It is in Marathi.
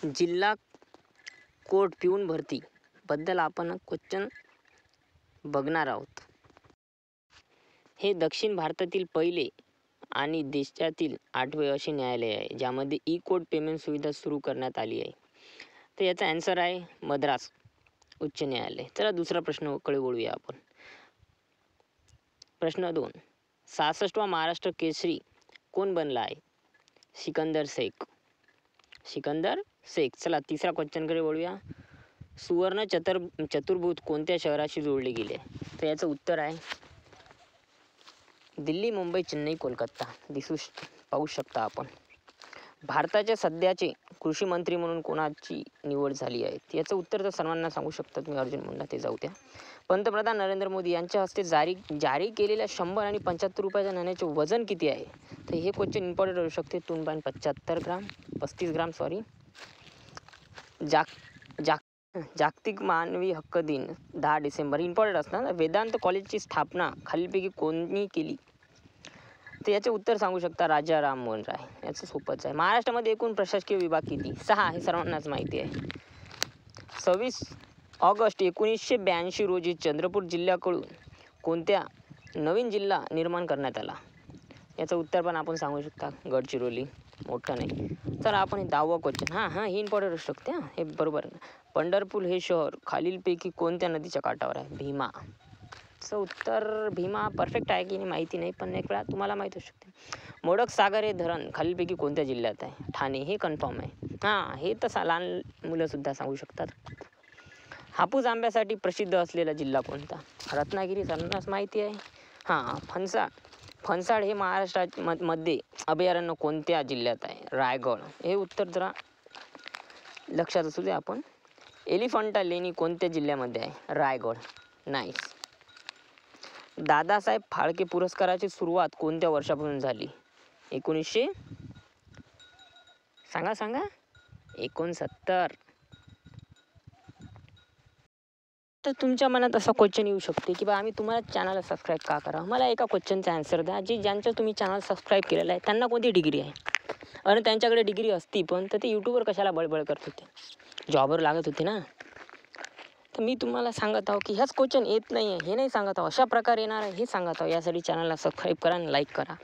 जिल्हा कोर्ट पिऊन भरती बद्दल आपण क्वेश्चन बघणार आहोत. हे दक्षिण भारतातील पहिले आणि देशातील 8वे असे न्यायालय आहे ज्यामध्ये ई कोर्ट पेमेंट सुविधा सुरू करण्यात आली आहे. तर याचा आन्सर आहे मद्रास उच्च न्यायालय. चला दुसरा प्रश्नाकडे वळूया आपण. प्रश्न 2. 66वा महाराष्ट्र केसरी कोण बनला आहे? सिकंदर शेख. चला तिसऱ्या क्वेश्चनकडे वळूया. सुवर्ण चतुर्भुज कोणत्या शहराशी जोडले गेले? तर याचं उत्तर आहे दिल्ली, मुंबई, चेन्नई, कोलकाता. पाहू शकता आपण. भारताचे सध्याचे कृषी मंत्री म्हणून कोणाची निवड झाली आहे? याचं उत्तर तर सर्वांना सांगू शकतात मी, अर्जुन मुंडा. ते जाऊ द्या. पंतप्रधान नरेंद्र मोदी यांच्या हस्ते जारी केलेल्या 100 आणि 75 रुपयाच्या नाण्याचे वजन किती आहे? तर हे क्वेश्चन इम्पॉर्टंट असू शकते. 3.75 ग्राम, 35 ग्राम सॉरी. जागतिक मानवी हक्क दिन 10 डिसेंबर इम्पॉर्टंट असणार. वेदांत कॉलेजची स्थापना खालीलपैकी कोणी केली? तर याचे उत्तर सांगू शकता राजा राममोहन राय. याचं सोपंच आहे. महाराष्ट्रामध्ये एकूण प्रशासकीय विभाग किती? 6. हे सर्वांनाच माहिती आहे. 26 ऑगस्ट 1982 रोजी चंद्रपूर जिल्ह्याकडून कोणत्या नवीन जिल्हा निर्माण करण्यात आला? याचं उत्तर पण आपण सांगू शकता गडचिरोली. मोठं नाही. तर आपण हे 10वं क्वेश्चन. हे इम्पॉर्टंट असू शकते. हे बरोबर. पंढरपूर हे शहर खालीलपैकी कोणत्या नदीच्या काठावर आहे? भीमा. चं उत्तर भीमा परफेक्ट आहे की नाही माहिती नाही, पण एक वेळा तुम्हाला माहीत असू शकते. मोडक सागर हे धरण खालीलपैकी कोणत्या जिल्ह्यात आहे? ठाणे. हे कन्फर्म आहे. हे तर लहान मुलंसुद्धा सांगू शकतात. हापूस आंब्यासाठी प्रसिद्ध असलेला जिल्हा कोणता? रत्नागिरी. सर्वांनाच माहिती आहे. फणसाड हे महाराष्ट्रामध्ये अभयारण्य कोणत्या जिल्ह्यात आहे? रायगड. हे उत्तर जरा लक्षात असू दे आपण. एलिफंटा लेणी कोणत्या जिल्ह्यामध्ये आहे? रायगड. नाईस. दादासाहेब फाळके पुरस्काराची सुरुवात कोणत्या वर्षापासून झाली? 1900 सांगा 69. तर तुमच्या मनात असा क्वेश्चन येऊ शकते की आम्ही तुम्हाला चॅनलला सबस्क्राईब का करावं? मला एका क्वेश्चनचा आन्सर द्या. ज्यांचं तुम्ही चॅनल सबस्क्राईब केलेलं आहे त्यांना कोणती डिग्री आहे? आणि त्यांच्याकडे डिग्री असती पण तर ते यूट्यूबवर कशाला बळबळ करत होते? जॉबवर लागत होते ना. तर मी तुम्हाला सांगत आहो की ह्याच क्वेश्चन येत नाही आहे हे नाही सांगत आहो, अशा प्रकारे येणार आहे हे सांगत आहो. यासाठी चॅनलला सबस्क्राईब करा आणि लाईक करा.